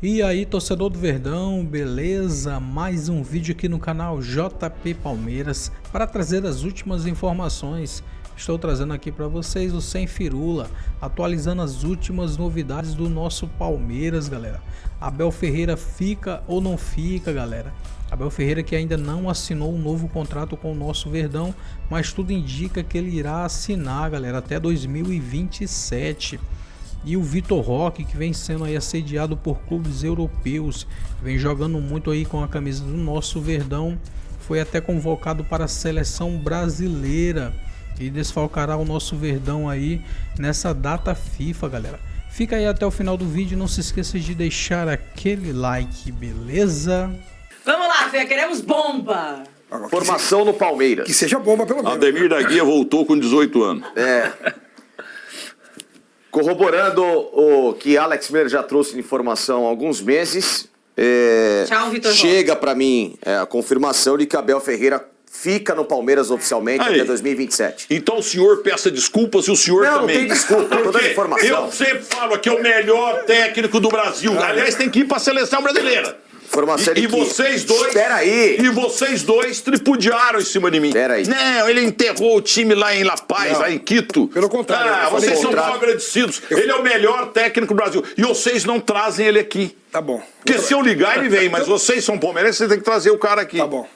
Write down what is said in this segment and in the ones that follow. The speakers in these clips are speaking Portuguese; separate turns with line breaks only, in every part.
E aí, torcedor do Verdão, beleza? Mais um vídeo aqui no canal JP Palmeiras para trazer as últimas informações. Estou trazendo aqui para vocês o Sem Firula, atualizando as últimas novidades do nosso Palmeiras, galera. Abel Ferreira fica ou não fica, galera? Abel Ferreira que ainda não assinou um novo contrato com o nosso Verdão, mas tudo indica que ele irá assinar, galera, até 2027. E o Vitor Roque, que vem sendo aí assediado por clubes europeus, vem jogando muito aí com a camisa do nosso Verdão, foi até convocado para a seleção brasileira e desfalcará o nosso Verdão aí nessa data FIFA, galera. Fica aí até o final do vídeo, não se esqueça de deixar aquele like, beleza?
Vamos lá, Fê, queremos bomba!
Formação no Palmeiras.
Que seja bomba, pelo menos.
Ademir da Guia voltou com 18 anos.
Corroborando o que Alex Miller já trouxe de informação há alguns meses,
Tchau, Vitor
chega para mim a confirmação de que Abel Ferreira fica no Palmeiras oficialmente
Aí.
até 2027.
Então o senhor peça desculpas e o senhor
Não,
também.
não tem desculpa, tô dando
Porque
informação.
eu sempre falo que é o melhor técnico do Brasil. Aliás, tem que ir para a seleção brasileira.
Informação de
E
que...
vocês dois.
Espera aí.
E vocês dois tripudiaram em cima de mim.
Espera aí.
Não, ele enterrou o time lá em La Paz,
Não.
lá em Quito.
Pelo contrário, eu falei
vocês são
contrato.
mal agradecidos. Ele é o melhor técnico do Brasil. E vocês não trazem ele aqui.
Tá bom.
Porque se eu ligar, ele vem. Mas vocês são palmeirenses, vocês têm que trazer o cara aqui.
Tá bom.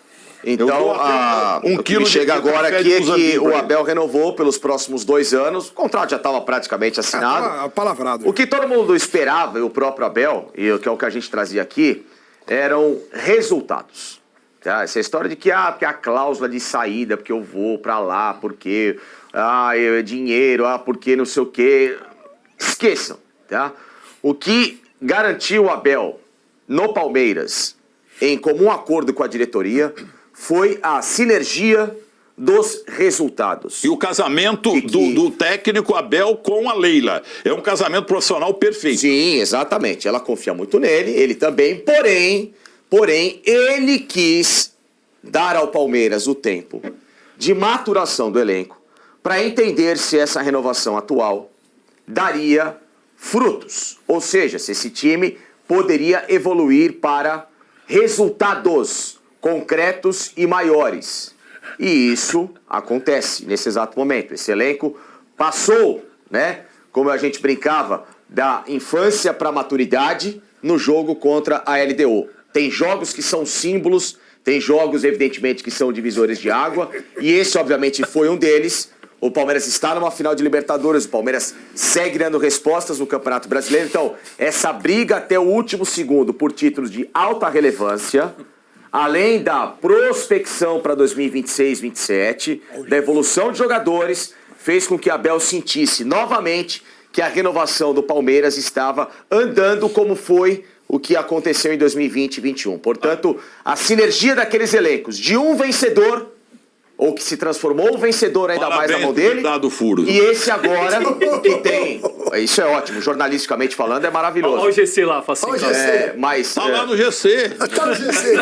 Então,
Eu dou até
o que me chega
de
agora
café
aqui é
de
que
Mozambique
o
pra ele.
Abel renovou pelos próximos 2 anos. O contrato já estava praticamente assinado.
Palavrado.
O que todo mundo esperava, e o próprio Abel, e que é o que a gente trazia aqui, eram resultados. Tá? Essa história de que porque a cláusula de saída, porque eu vou pra lá, porque é dinheiro, porque não sei o quê. Esqueçam. Tá? O que garantiu o Abel no Palmeiras, em comum acordo com a diretoria, foi a sinergia dos resultados.
E o casamento
E que-
do técnico Abel com a Leila. É um casamento profissional perfeito.
Sim, exatamente. Ela confia muito nele, ele também. Porém, ele quis dar ao Palmeiras o tempo de maturação do elenco para entender se essa renovação atual daria frutos. Ou seja, se esse time poderia evoluir para resultados concretos e maiores. E isso acontece nesse exato momento. Esse elenco passou, né, como a gente brincava, da infância para a maturidade no jogo contra a LDU. Tem jogos que são símbolos, tem jogos, evidentemente, que são divisores de água, e esse, obviamente, foi um deles. O Palmeiras está numa final de Libertadores, o Palmeiras segue dando respostas no Campeonato Brasileiro. Então, essa briga até o último segundo por títulos de alta relevância, além da prospecção para 2026-27, da evolução de jogadores, fez com que Abel sentisse novamente que a renovação do Palmeiras estava andando como foi o que aconteceu em 2020 e 2021. Portanto, a sinergia daqueles elencos, de um vencedor, ou que se transformou um vencedor ainda mais na mão dele,
Dado furo.
e esse agora que tem... Isso é ótimo, jornalisticamente falando é maravilhoso.
Olha o GC lá, facinho.
Olha o GC.
Mas...
Tá lá no GC.
Tá no GC.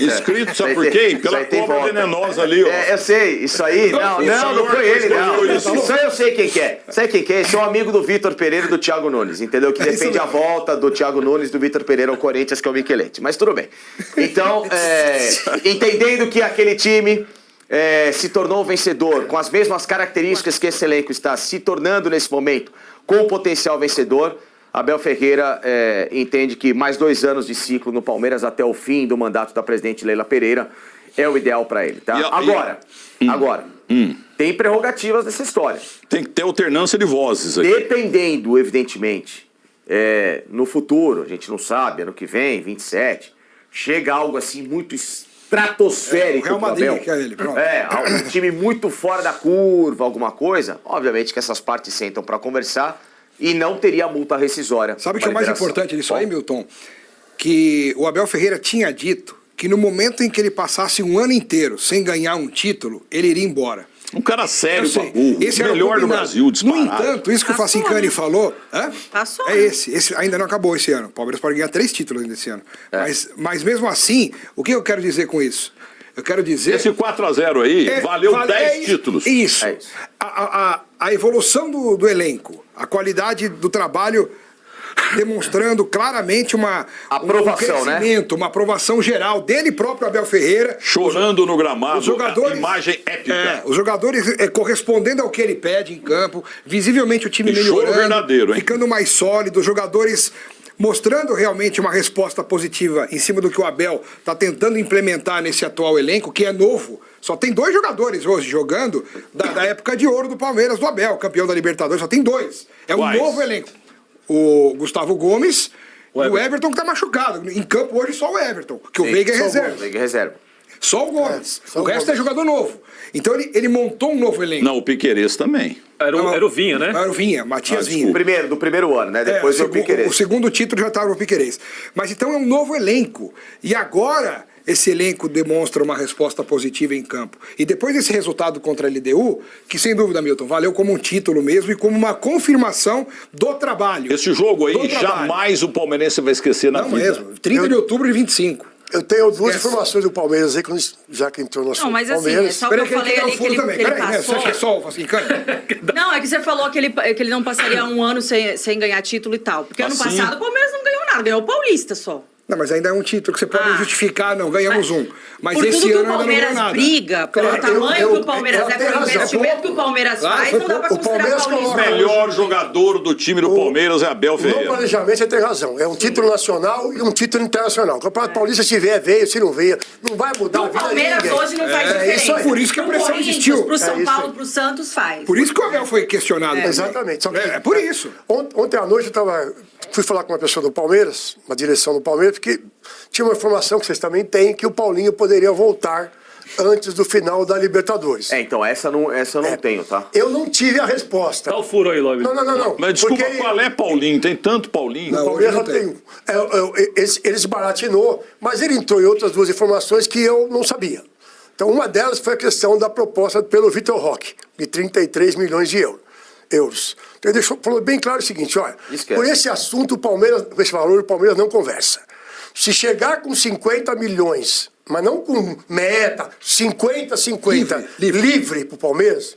Escrito, sabe
Isso
por
aí
quê?
tem-
Pela
isso aí tem
cobra
volta.
venenosa ali, ó.
Eu sei, isso aí, não
senhor
foi ele, não.
escolheu isso.
Isso aí eu sei quem que é. Sei quem que é, esse é um amigo do Vitor Pereira e do Thiago Nunes, entendeu? Que
isso
defende a
mesmo.
volta do Thiago Nunes e do Vitor Pereira ao Corinthians, que é o Michelete. Mas tudo bem. Então, entendendo que aquele time se tornou vencedor, com as mesmas características que esse elenco está se tornando nesse momento, com o potencial vencedor, Abel Ferreira entende que mais 2 anos de ciclo no Palmeiras até o fim do mandato da presidente Leila Pereira é o ideal para ele, tá? Agora, tem prerrogativas nessa história.
Tem que ter alternância de vozes aqui.
Dependendo, evidentemente, no futuro, a gente não sabe, ano que vem, 27, chega algo assim muito estratosférico
O Real
pro
Madrid
Abel.
que é ele, pronto.
Um time muito fora da curva, alguma coisa. Obviamente que essas partes sentam para conversar e não teria multa rescisória.
Sabe o que é
pra
mais
liberação.
importante disso aí, Milton? Que o Abel Ferreira tinha dito que no momento em que ele passasse um ano inteiro sem ganhar um título, ele iria embora.
Um cara sério
Eu sei.
pra burro.
Esse era o
Melhor do
combinado.
Brasil, disparado.
No entanto, isso que o
Passou,
Facincani
né?
falou
Passou,
é
né?
esse ainda não acabou esse ano. O Palmeiras pode ganhar 3 títulos ainda esse ano. Mas mesmo assim, o que eu quero dizer com isso? Eu quero dizer...
Esse 4-0 aí valeu 10 títulos.
Isso.
É isso.
A evolução do elenco, a qualidade do trabalho demonstrando claramente
aprovação,
um crescimento, uma aprovação geral dele próprio, Abel Ferreira.
Chorando no gramado,
Os jogadores,
imagem épica.
Os jogadores correspondendo ao que ele pede em campo, visivelmente o time
E choro
melhorando,
verdadeiro, hein?
ficando mais sólido, os jogadores mostrando realmente uma resposta positiva em cima do que o Abel está tentando implementar nesse atual elenco, que é novo. Só tem 2 jogadores hoje jogando da época de ouro do Palmeiras, do Abel, campeão da Libertadores, só tem 2. É um
Quais?
novo elenco. O Gustavo Gomes e o Everton que está machucado. Em campo hoje só o Everton, que o Veiga é reserva.
Veiga é reserva.
Só o Gomes. O resto é jogador novo. Então ele montou um novo elenco.
Não, o Piquerez também.
Era o Vinha, né?
Era o Vinha, Matias Vinha.
Do primeiro ano, né? Depois o Piquerez.
O segundo título já estava o Piquerez. Mas então é um novo elenco. E agora esse elenco demonstra uma resposta positiva em campo. E depois desse resultado contra a LDU, que sem dúvida, Milton, valeu como um título mesmo e como uma confirmação do trabalho.
Esse jogo aí, jamais o palmeirense vai esquecer na vida.
Não mesmo. 30 de outubro de 25.
Eu tenho 2 informações do Palmeiras aí, já que entrou no assunto.
Não, mas assim,
Palmeiras.
é só o que eu falei ali que ele passou.
Você acha que é só assim, cara?
Não, é que você falou que ele não passaria um ano sem ganhar título e tal. Porque ano
Assim?
passado o Palmeiras não ganhou nada, ganhou o Paulista só.
Não, mas ainda é um título que você pode justificar, não, ganhamos um. Mas
por
esse
tudo que
ano
o
ainda não ganhou
Palmeiras
nada.
briga, pelo tamanho que o Palmeiras é, pelo investimento que o Palmeiras faz, não dá pra considerar
O
Paulista.
melhor jogador do time do Palmeiras é Abel
No
Ferreira.
planejamento você tem razão. É um título nacional e um título internacional. O Campeonato Paulista, se vier, veio. Se não veio, não vai mudar a
O
vida de
Palmeiras
ninguém.
hoje não faz diferença.
isso aí.
Por isso que a pressão existiu.
Pro São
isso
Paulo,
aí.
pro Santos faz.
Por isso que o Abel foi questionado. também.
Exatamente. Só que-
É por isso.
Ontem à noite fui falar com uma pessoa do Palmeiras, uma direção do Palmeiras, porque tinha uma informação que vocês também têm, que o Paulinho poderia voltar antes do final da Libertadores.
Então essa eu não tenho, tá?
Eu não tive a resposta.
Dá o furo aí, Lobby.
Não.
Mas desculpa,
Porque
qual é Paulinho? Tem tanto Paulinho.
o
Não,
Palmeiras
hoje
só
não
tem um. Ele se baratinou, mas ele entrou em outras 2 informações que eu não sabia. Então, uma delas foi a questão da proposta pelo Vitor Roque, de 33 milhões de euros. Então, ele falou bem claro o seguinte, olha, por esse assunto, por esse valor, o Palmeiras não conversa. Se chegar com 50 milhões, mas não com meta, 50-50, livre para o Palmeiras,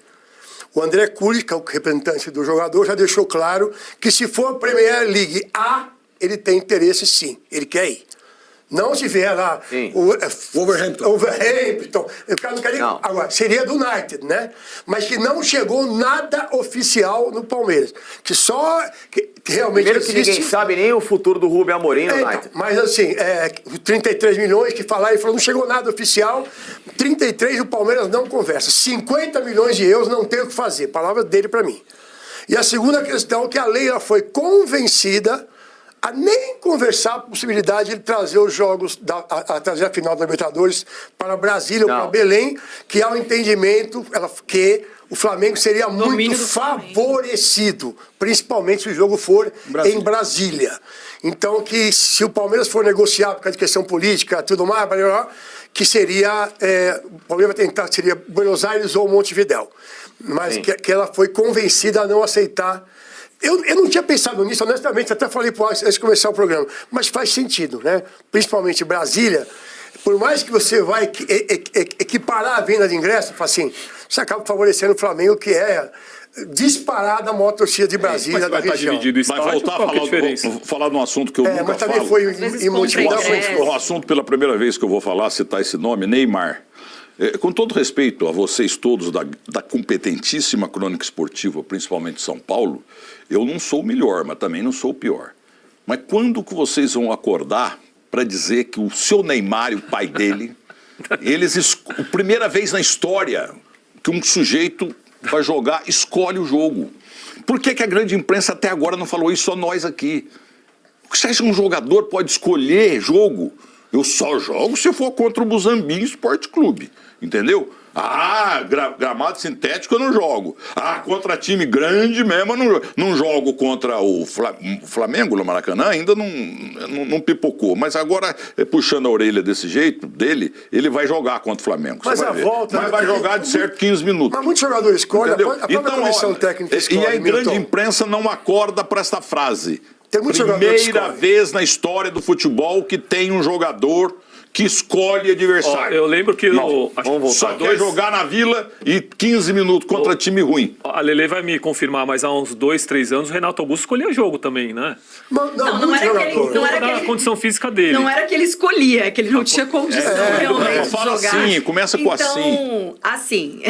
o André Cury, que é o representante do jogador, já deixou claro que se for a Premier League A, ele tem interesse sim, ele quer ir. Não se vier lá o
Wolverhampton.
O cara não quer ir. Agora, seria do United, né? Mas que não chegou nada oficial no Palmeiras. Que só que realmente
Primeiro que ninguém sabe nem o futuro do Rubem Amorim no United.
mas assim, 33 milhões que falaram, ele falou, não chegou nada oficial. 33 o Palmeiras não conversa. 50 milhões de euros não tem o que fazer. Palavra dele para mim. E a segunda questão é que a Leila foi convencida a nem conversar a possibilidade de trazer os jogos, trazer a final da Libertadores para Brasília ou para Belém, que há um entendimento que o Flamengo seria muito favorecido, principalmente se o jogo for em Brasília. Então, que se o Palmeiras for negociar por causa de questão política, tudo mais, que seria, o Palmeiras vai tentar, seria Buenos Aires ou Montevidéu. Mas que ela foi convencida a não aceitar. Eu não tinha pensado nisso, honestamente, até falei para antes de começar o programa, mas faz sentido, né? Principalmente Brasília, por mais que você vai equiparar a venda de ingresso, assim, você acaba favorecendo o Flamengo, que é disparada a maior torcida de Brasília, da região.
Dividido
Mas voltar a falar de um assunto que eu nunca
mas também
falo.
foi em Montevidéu.
O assunto pela primeira vez que eu vou falar, citar esse nome, Neymar. Com todo respeito a vocês todos da competentíssima crônica esportiva, principalmente de São Paulo, eu não sou o melhor, mas também não sou o pior. Mas quando que vocês vão acordar para dizer que o seu Neymar e o pai dele, a primeira vez na história que um sujeito vai jogar, escolhe o jogo? Por que a grande imprensa até agora não falou isso, só nós aqui? Você acha que um jogador pode escolher jogo? Eu só jogo se for contra o Muzambique Esporte Clube, entendeu? Gramado sintético eu não jogo. Contra time grande mesmo eu não jogo. Contra o Flamengo no Maracanã ainda não pipocou. Mas agora, puxando a orelha desse jeito dele, ele vai jogar contra o Flamengo.
Mas a volta...
Mas vai jogar de certo 15 minutos.
Mas muitos jogadores escolhem, a própria comissão
Então,
técnica escolhe,
e a grande
Milton.
imprensa não acorda para esta frase.
Tem muitos jogadores que
Primeira
escolhem.
vez na história do futebol que tem um jogador que escolhe adversário.
Eu lembro que
Só quer jogar na Vila e 15 minutos contra time ruim.
A Lele vai me confirmar, mas há uns 2, 3 anos o Renato Augusto escolhia jogo também, né?
Não era
a condição física dele.
Não era que ele escolhia, é que ele não tinha condição realmente de
Fala
jogar.
assim, começa com
Então, assim,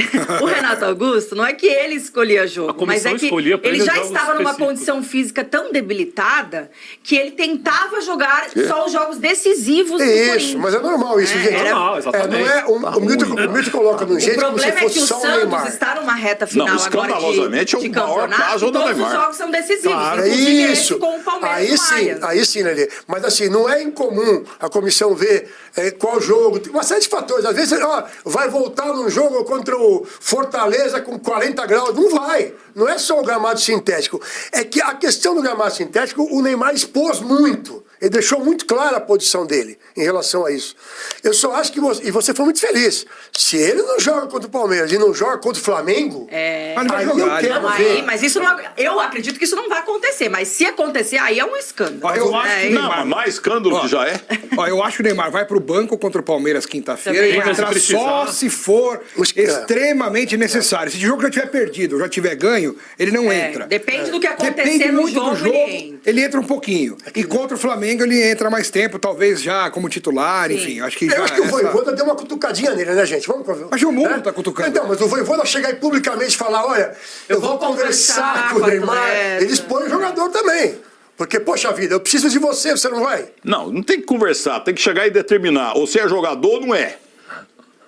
o Renato Augusto não é que ele escolhia jogo, mas é que ele já estava numa condição física tão debilitada que ele tentava jogar só os jogos decisivos do Corinthians.
Isso, mas é normal isso, gente.
É normal, exatamente.
O Milton coloca de um jeito como se
O problema é que
fosse
o
só o
Santos
Neymar.
está numa reta final agora
escandalosamente
de
é o maior
campeonato,
caso
e
do
todos os
Neymar.
jogos são decisivos,
Claro, é
inclusive
isso.
esse com o Palmeiras
Aí sim, Lelê. Mas assim, não é incomum a comissão ver qual jogo. Tem uma série de fatores. Às vezes, vai voltar num jogo contra o Fortaleza com 40 graus. Não vai. Não é só o gramado sintético. É que a questão do gramado sintético, o Neymar expôs muito. Ele deixou muito clara a posição dele em relação a isso. Eu só acho que você foi muito feliz. Se ele não joga contra o Palmeiras e não joga contra o Flamengo, aí eu quero ver.
Mas isso não, eu acredito que isso não vai acontecer. Mas se acontecer, aí é um escândalo.
Eu acho que
Não, mas mais escândalo que já é.
Eu acho que o Neymar vai pro banco contra o Palmeiras quinta-feira
Também
e vai
acho.
entrar só se for extremamente necessário. Se o jogo já tiver perdido, já tiver ganho, ele não entra.
Depende do que acontecer
Depende
no
muito
jogo,
do jogo,
ele entra.
ele entra um pouquinho. E contra o Flamengo ele entra mais tempo, talvez já como titular, enfim. Acho que
Eu
já
acho que o Voivoda deu uma cutucadinha nele, né, gente? Vamos
Mas o mundo tá cutucando.
Então, mas o Voivoda chegar aí publicamente e falar, olha, eu vou conversar com o Neymar,
atleta.
ele expõe o jogador também. Porque, poxa vida, eu preciso de você não vai?
Não tem que conversar, tem que chegar e determinar. Ou você é jogador ou não é.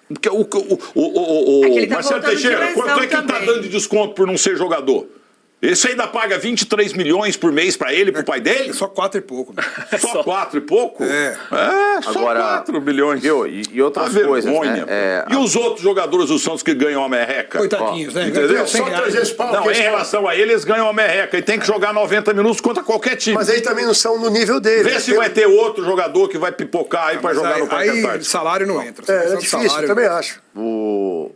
Porque
que ele tá
Marcelo
voltando de
Teixeira,
lesão
quanto é que ele tá
também.
dando de desconto por não ser jogador? Esse ainda paga 23 milhões por mês pra ele, pro pai dele?
É só 4 e pouco. Né?
Só 4 e pouco? Só
Agora,
4 bilhões.
Viu? E outras
Tá
coisas,
vergonha,
né?
pô. E os outros jogadores do Santos que ganham a merreca?
Coitadinhos, né?
Entendeu?
Só 300 pau.
Não,
que
em
eles
relação a ele, eles ganham a merreca e tem que jogar 90 minutos contra qualquer time.
Mas aí também não são no nível dele.
Vê se vai ter outro jogador que vai pipocar aí pra jogar no Parque
Aí
Antártico.
salário não entra.
É difícil, eu também acho.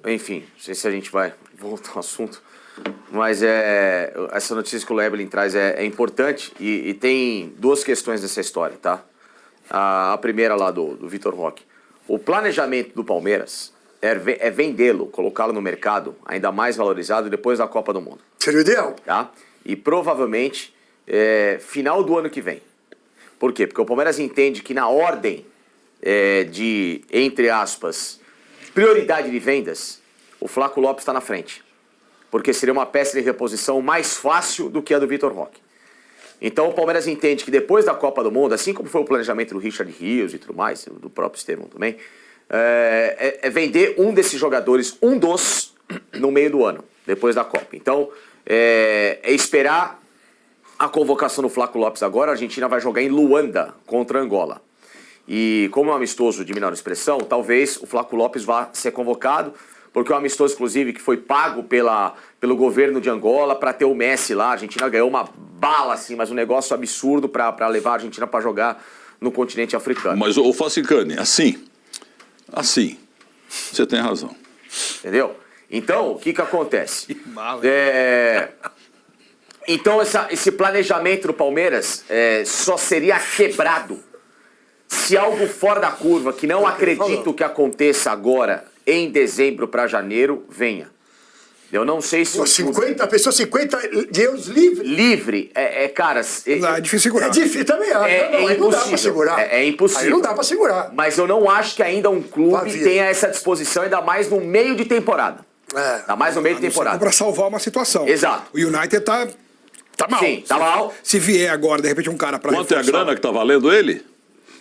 Enfim, não sei se a gente vai voltar ao assunto, mas essa notícia que o Lebelin traz é importante e tem duas questões nessa história, tá? A primeira lá do Vitor Roque. O planejamento do Palmeiras é vendê-lo, colocá-lo no mercado ainda mais valorizado depois da Copa do Mundo.
Seria o ideal.
Tá? E provavelmente final do ano que vem. Por quê? Porque o Palmeiras entende que na ordem de, entre aspas, prioridade de vendas, o Flaco Lopes está na frente. Porque seria uma peça de reposição mais fácil do que a do Vitor Roque. Então o Palmeiras entende que depois da Copa do Mundo, assim como foi o planejamento do Richard Rios e tudo mais, do próprio Estevão também, vender um desses jogadores, no meio do ano, depois da Copa. Então, esperar a convocação do Flaco Lopes agora. A Argentina vai jogar em Luanda contra Angola. E como é um amistoso de menor expressão, talvez o Flaco Lopes vá ser convocado, porque é um amistoso, inclusive, que foi pago pelo governo de Angola para ter o Messi lá. A Argentina ganhou uma bala, assim, mas um negócio absurdo para levar a Argentina para jogar no continente africano.
Mas, ô Facicani, assim, você tem razão.
Entendeu? Então, o que acontece?
Que mala.
Então, esse planejamento do Palmeiras só seria quebrado se algo fora da curva, que não acredito que aconteça agora, em dezembro para janeiro, venha. Eu não sei se...
50 pessoas, 50 de euros livre.
Livre, cara...
É difícil segurar.
É difícil também. Aí não dá pra segurar.
É impossível.
Aí não dá pra segurar.
Mas eu não acho que ainda um clube tenha essa disposição, ainda mais no meio de temporada. Ainda mais no meio de temporada.
Para salvar uma situação.
Exato.
O United tá mal.
Sim, tá mal.
Se vier agora, de repente, um cara para
Quanto é a grana que tá valendo ele?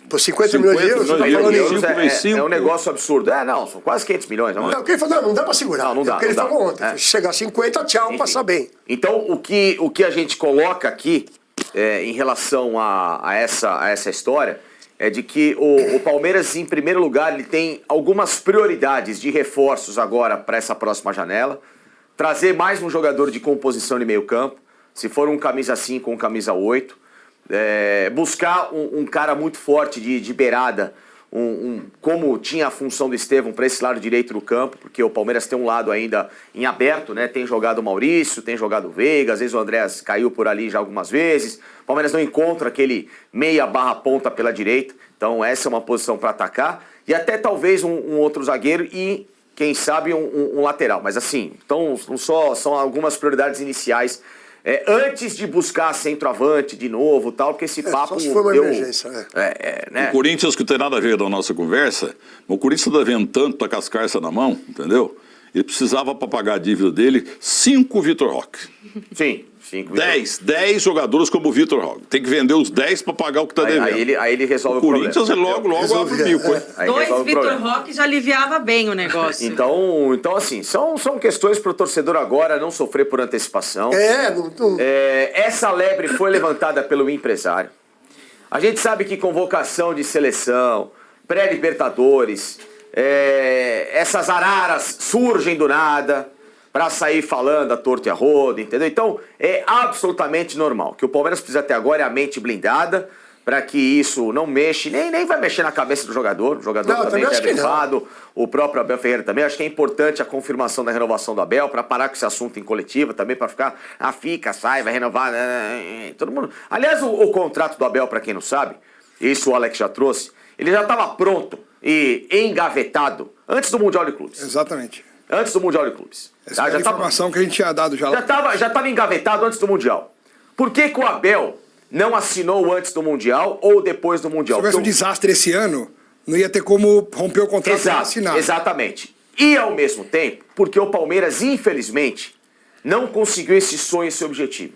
Por 50 milhões de euros,
50
você tá falando
milhões de
isso.
euros.
É um negócio absurdo. Não, são quase 500 milhões. Não,
Não, que ele falou, não dá pra segurar.
Não dá,
É o que ele
não dá.
falou ontem. Chegar a 50, tchau,
Enfim.
passar bem.
Então, o que a gente coloca aqui em relação a essa história é de que o Palmeiras, em primeiro lugar, ele tem algumas prioridades de reforços agora para essa próxima janela. Trazer mais um jogador de composição de meio campo, se for um camisa 5 ou um camisa 8. Buscar um cara muito forte de beirada, como tinha a função do Estevão para esse lado direito do campo, porque o Palmeiras tem um lado ainda em aberto, né? Tem jogado o Maurício, tem jogado o Veiga, às vezes o Andréas caiu por ali já algumas vezes. O Palmeiras não encontra aquele meia/ponta pela direita, então essa é uma posição para atacar. e até talvez um outro zagueiro e, quem sabe, um lateral. Mas assim, então são algumas prioridades iniciais antes de buscar centroavante de novo, tal, porque esse papo
só se for uma emergência,
né? O Corinthians, que não tem nada a ver da nossa conversa, o Corinthians está vendo tanto, tá com as carças na mão, entendeu? Ele precisava, para pagar a dívida dele, 5 Vitor Roque.
Sim, 5
10 jogadores como o Vitor Roque. Tem que vender os 10 para pagar o que está devendo.
Aí ele resolve o problema.
O Corinthians logo abre o bico.
2 Vitor Roque já aliviava bem o negócio.
Então assim, são questões para o torcedor agora não sofrer por antecipação. Essa lebre foi levantada pelo empresário. A gente sabe que convocação de seleção, pré-libertadores, essas araras surgem do nada para sair falando a torto e a rodo, entendeu? Então, é absolutamente normal. O que o Palmeiras precisa ter agora é a mente blindada para que isso não mexa, nem vai mexer na cabeça do jogador. O jogador também é privado, o próprio Abel Ferreira também. Acho que é importante a confirmação da renovação do Abel para parar com esse assunto em coletiva também, para ficar, sai, vai renovar, todo mundo. Aliás, o contrato do Abel, para quem não sabe, isso o Alex já trouxe, ele já estava pronto e engavetado antes do Mundial de Clubes.
Exatamente.
Antes do Mundial de Clubes.
Essa é a informação que a gente tinha dado já lá.
Já estava engavetado antes do Mundial. Por que o Abel não assinou antes do Mundial ou depois do Mundial?
Se houvesse um desastre esse ano, não ia ter como romper o contrato e assinar.
Exatamente. E ao mesmo tempo, porque o Palmeiras, infelizmente, não conseguiu esse sonho, esse objetivo,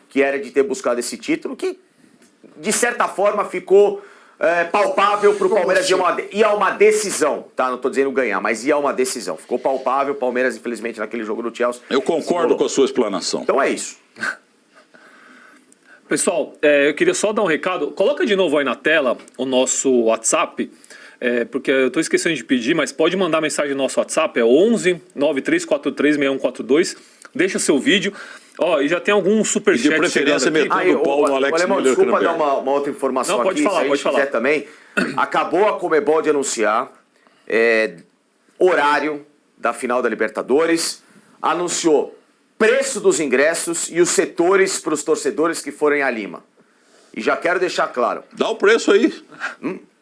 que era de ter buscado esse título, que, de certa forma, ficou palpável para o Palmeiras ir a uma decisão, tá? Não estou dizendo ganhar, mas ir a uma decisão. Ficou palpável, o Palmeiras, infelizmente, naquele jogo do Chelsea.
Eu concordo com a sua explanação.
Então é isso.
Pessoal, eu queria só dar um recado. Coloca de novo aí na tela o nosso WhatsApp, porque eu estou esquecendo de pedir, mas pode mandar mensagem no nosso WhatsApp, é 11 9343 6142. Deixa seu vídeo. E já tem algum superchat.
De preferência, metendo o pau no Alex Miller.
Desculpa dar uma outra informação aqui.
Pode falar, pode falar.
Também. Acabou a Conmebol de anunciar horário da final da Libertadores, anunciou preço dos ingressos e os setores para os torcedores que forem a Lima. E já quero deixar claro.
Dá o preço aí.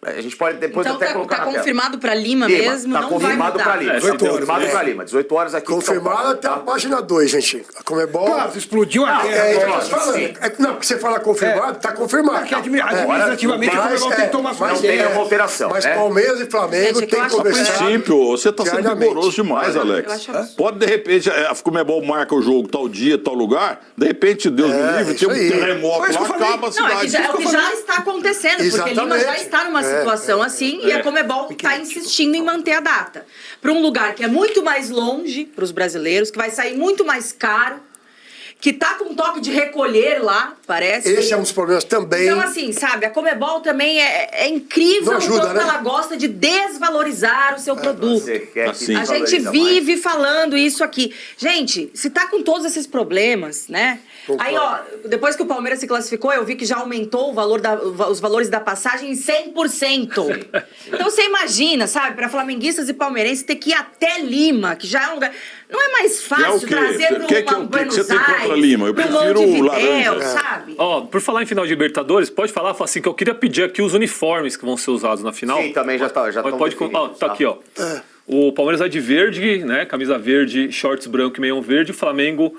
A gente pode depois
então
até colocar na tela.
Tá confirmado para Lima mesmo?
Tá confirmado para Lima. 18 horas aqui.
Confirmado até a página 2, gente. A Conmebol.
Claro, explodiu a guerra.
Não, porque você fala confirmado, tá confirmado.
Porque administrativamente a Conmebol tentou uma
não tem nenhuma alteração.
Mas Palmeiras e Flamengo tem que conversar.
A princípio, você está sendo rigoroso demais, Alex. Pode, de repente, a Conmebol marca o jogo tal dia, tal lugar, de repente, Deus me livre, tem um terremoto lá, acaba a cidade.
É o que já está acontecendo, porque Lima já está numa situação assim e a Conmebol está insistindo em manter a data. Para um lugar que é muito mais longe para os brasileiros, que vai sair muito mais caro, que tá com um toque de recolher lá, parece.
Esse é um dos problemas também.
Então, assim, sabe, a Conmebol também é incrível o quanto ela gosta de desvalorizar o seu produto. A gente vive falando isso aqui. Gente, se tá com todos esses problemas, né? Aí, depois que o Palmeiras se classificou, eu vi que já aumentou os valores da passagem em 100%. Então, você imagina, sabe, para flamenguistas e palmeirenses ter que ir até Lima, que já é um lugar... Não é mais fácil trazer para o Buenos
Aires, Lima? Eu prefiro o laranja.
Sabe?
Por falar em final de Libertadores, pode falar assim, que eu queria pedir aqui os uniformes que vão ser usados na final.
Sim, também já estão definidos.
Tá aqui, O Palmeiras vai de verde, né? Camisa verde, shorts branco e meião verde. Flamengo,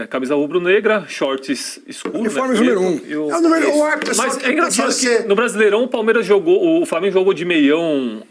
camisa rubro-negra, shorts escuros.
Uniforme número 1.
É o número 1,
Mas é engraçado que no Brasileirão o Flamengo jogou de meião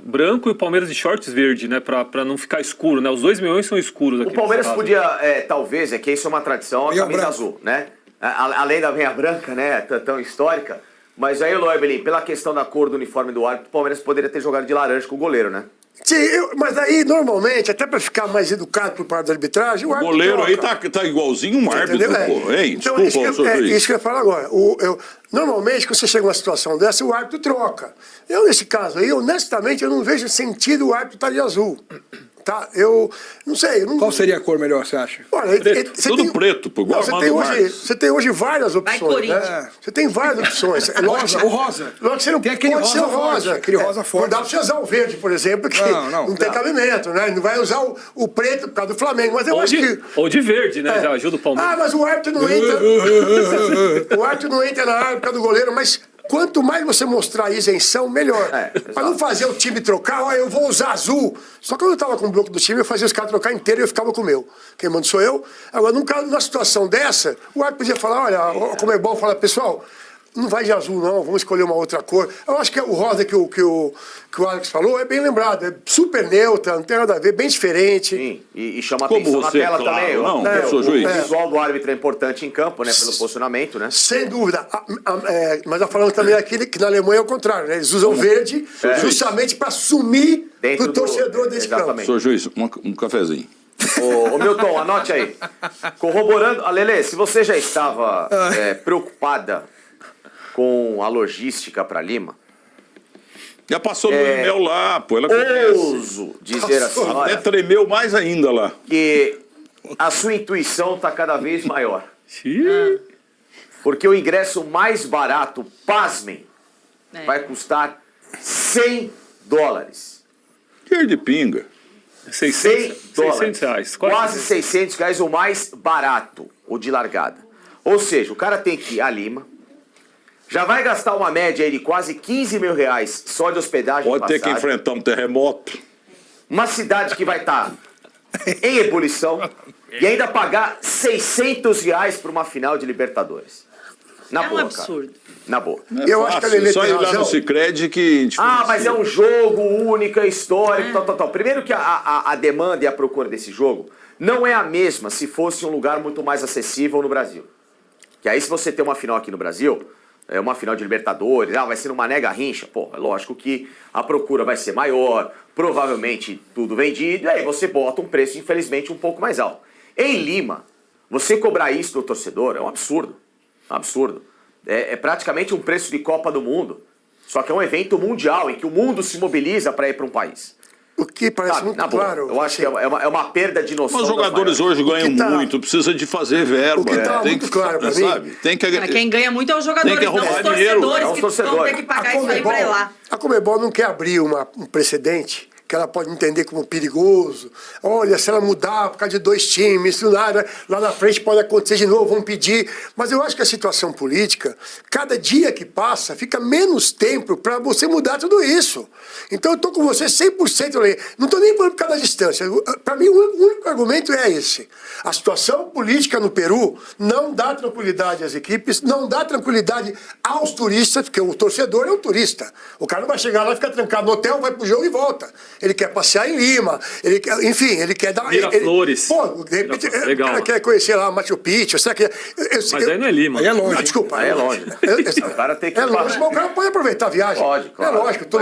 branco e o Palmeiras de shorts verde, né? Pra não ficar escuro, né? Os dois meiões são escuros aqui.
O Palmeiras podia, talvez, que isso é uma tradição, a camisa azul, né? Além da meia branca, né? Tão histórica. Mas aí, Loeblin, pela questão da cor do uniforme do árbitro, o Palmeiras poderia ter jogado de laranja com o goleiro, né?
Sim, mas aí, normalmente, até para ficar mais educado por parte da arbitragem, o árbitro
goleiro aí tá igualzinho um árbitro, pô. Hein?
Então,
desculpa,
isso que eu ia falar agora. Normalmente, quando você chega numa situação dessa, o árbitro troca. Nesse caso aí, honestamente, eu não vejo sentido o árbitro estar de azul. Tá? Eu não sei.
Qual seria a cor melhor, você acha?
Olha,
tudo preto, pô. Igual
você tem hoje várias opções. Né? Você tem várias opções.
O rosa.
Lógico, você não
tem aquele
pode
rosa
ser o rosa.
Aquele rosa forte.
Não dá pra você usar o verde, por exemplo, que não tem cabimento, né? Não vai usar o preto por causa do Flamengo. Mas eu acho que...
Ou de verde, né? Já ajuda o Palmeiras.
Mas o árbitro não entra... o árbitro não entra na área por causa do goleiro, mas... Quanto mais você mostrar isenção, melhor. Para não fazer o time trocar, ó, eu vou usar azul. Só que quando eu estava com o bloco do time, eu fazia os caras trocar inteiro e eu ficava com o meu. Quem manda sou eu. Agora, numa situação dessa, o árbitro podia falar, olha, o Conmebol fala, pessoal, não vai de azul não, vamos escolher uma outra cor. Eu acho que o rosa que o Alex falou é bem lembrado, é super neutra, não tem nada a ver, bem diferente.
Sim, e chama atenção na tela também. O visual do árbitro é importante em campo, né, pelo posicionamento, né?
Sem dúvida. Mas falando também aqui que na Alemanha é o contrário, né? Eles usam verde justamente para sumir pro torcedor desse campo.
Senhor juiz, um cafezinho.
Ô Milton, anote aí. Corroborando, Lelê, se você já estava preocupada com a logística para Lima.
Já passou no e-mail lá, pô. Ela conhece.
Ouso dizer assim,
até tremeu mais ainda lá.
Que a sua intuição está cada vez maior. Porque o ingresso mais barato, pasmem, vai custar $100.
Dinheiro de pinga.
600 reais.
Quase R$600 o mais barato, o de largada. Ou seja, o cara tem que ir a Lima, já vai gastar uma média aí de quase R$15 mil só de hospedagem.
Pode ter que enfrentar um terremoto.
Uma cidade que vai estar em ebulição e ainda pagar R$600 para uma final de Libertadores. Na boa,
um absurdo.
Cara. Na boa.
Eu acho que a Lelê
só
tem
ir lá
razão.
no Sicredi que...
mas é um jogo único, histórico, tal. Primeiro que a demanda e a procura desse jogo não é a mesma se fosse um lugar muito mais acessível no Brasil. Que aí se você tem uma final aqui no Brasil, uma final de Libertadores, vai ser numa Mané Garrincha, pô, é lógico que a procura vai ser maior, provavelmente tudo vendido, e aí você bota um preço, infelizmente, um pouco mais alto. Em Lima, você cobrar isso do torcedor é um absurdo. Um absurdo. É praticamente um preço de Copa do Mundo. Só que é um evento mundial em que o mundo se mobiliza para ir para um país.
O que parece muito claro.
Eu acho que é uma perda de noção.
Mas os jogadores hoje ganham muito, precisa de fazer verba.
O que tá muito claro para mim.
Quem ganha muito é os jogadores, não os torcedores que vão ter que pagar isso aí para ir lá.
A Conmebol não quer abrir um precedente que ela pode entender como perigoso. Olha, se ela mudar por causa de 2 times, lá na frente pode acontecer de novo, vão pedir. Mas eu acho que a situação política, cada dia que passa, fica menos tempo para você mudar tudo isso. Então eu estou com você 100%. Não estou nem falando por causa da distância. Para mim, o único argumento é esse. A situação política no Peru não dá tranquilidade às equipes, não dá tranquilidade aos turistas, porque o torcedor é um turista. O cara não vai chegar lá, fica trancado no hotel, vai pro jogo e volta. Ele quer passear em Lima, ele quer dar...
Flores.
Pô, de repente, o cara quer conhecer lá Machu Picchu, será que...
Mas aí não é Lima.
Aí é longe. Desculpa.
Aí é longe. O cara tem que...
É longe, mas o cara pode aproveitar a viagem.
Pode, claro.
É lógico, eu tô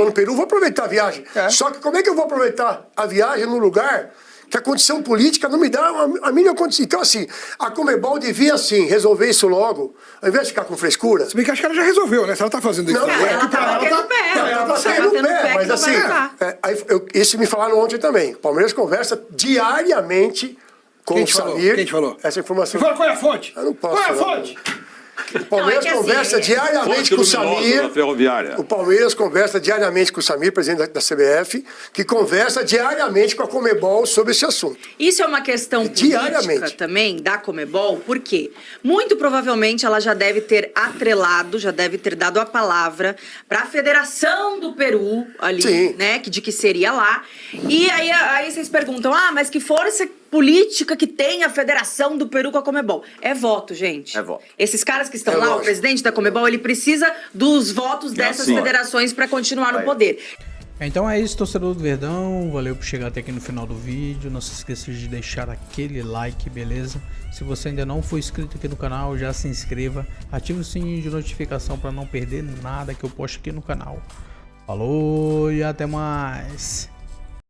no Peru, vou aproveitar a viagem. Só que como é que eu vou aproveitar a viagem num lugar que a condição política não me dá a mínima condição? Então, assim, a Conmebol devia, assim, resolver isso logo, ao invés de ficar com frescura.
Se bem que acho que ela já resolveu, né? Se ela tá fazendo isso.
Não,
ela tá batendo pé.
Ela tá batendo pé, mas assim, isso me falaram ontem também. O Palmeiras conversa diariamente com o Samir.
Quem te falou?
Essa informação.
Fala, qual é a fonte?
Eu não posso.
Qual é a fonte?
O Palmeiras conversa diariamente com o Samir. O Palmeiras conversa diariamente com o Samir, presidente da CBF, que conversa diariamente com a Conmebol sobre esse assunto.
Isso é uma questão política também da Conmebol, porque muito provavelmente ela já deve ter atrelado, já deve ter dado a palavra para a Federação do Peru ali, né, de que seria lá. E aí vocês perguntam, mas que força política que tem a Federação do Peru com a Conmebol? É voto, gente.
É voto.
Esses caras que estão lá, o presidente da Conmebol, ele precisa dos votos dessas federações para continuar no poder.
Então é isso, torcedor do Verdão. Valeu por chegar até aqui no final do vídeo. Não se esqueça de deixar aquele like, beleza? Se você ainda não for inscrito aqui no canal, já se inscreva. Ative o sininho de notificação para não perder nada que eu posto aqui no canal. Falou e até mais!